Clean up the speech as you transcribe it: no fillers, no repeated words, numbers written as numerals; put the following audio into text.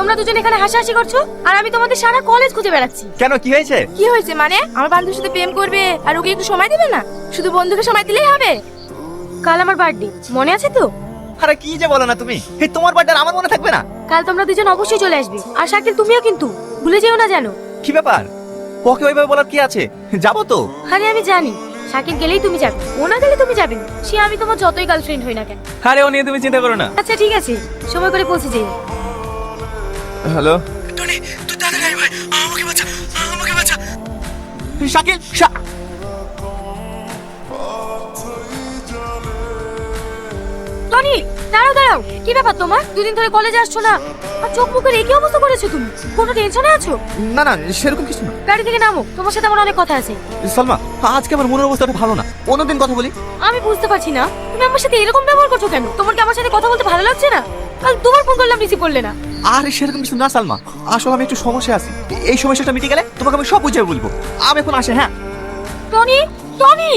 তোমরা দুজন এখানে হাসাহাসি করছো আর আমি তোমাদের সারা কলেজ খুঁজে বেড়াচ্ছি। কেন, কি হয়েছে? কি হয়েছে মানে? আমার বান্ধবীর সাথে প্রেম করবে আর ওকে একটু সময় দিবে না? শুধু বন্ধুকে সময় দিলেই হবে? কাল আমার বার্থডে, মনে আছে তো? আরে কি যে বলো না তুমি, এই তোমার বার্থডে আমার মনে থাকবে না? কাল তোমরা দুজন অবশ্যই চলে আসবে। আর শাকিল তুমিও কিন্তু ভুলে যেও না জানো। কি ব্যাপার? ওকে ওইভাবে বলার কি আছে, যাবো তো। আরে আমি জানি শাকিল গেলেই তুমি যাবে, ও না গেলে তুমি যাবে না। সে আমি তোমার যতই গার্লফ্রেন্ড হই না কেন। আরে ও নিয়ে তুমি চিন্তা করো না। আচ্ছা ঠিক আছে, সময় করে পৌঁছে যেও। হ্যালো টনি, তুই তাড়াতাড়ি আয় ভাই, আমাকে বাঁচা, আমাকে বাঁচা। শাকিল, টনি দাঁড়াও দাঁড়াও, কি ব্যাপার তোমার? দুদিন ধরে কলেজে আসছো না আর চোখ মুখের একই অবস্থা করেছো তুমি। কোনো টেনশনে আছো? না না সেরকম কিছু না। গাড়ি থেকে নামো, তোমার সাথে আমার অনেক কথা আছে। সালমা, আজকে আমার মনের অবস্থাটা ভালো না, অন্যদিন কথা বলি। আমি বুঝতে পারছি না তুমি আমার সাথে এরকম ব্যবহার করছো কেন? তোমার কি আমার সাথে কথা বলতে ভালো লাগছে না? কাল তোমার ফোন করলাম, রিসিভ করলে না। আরে সেরকম কিছু না সালমা, আসলে আমি একটু সমস্যা আছি। এই সমস্যাটা মিটে গেলে তোমাকে আমি সব বুঝিয়ে বলবো। আমি এখন আসি, হ্যাঁ? Tony Tony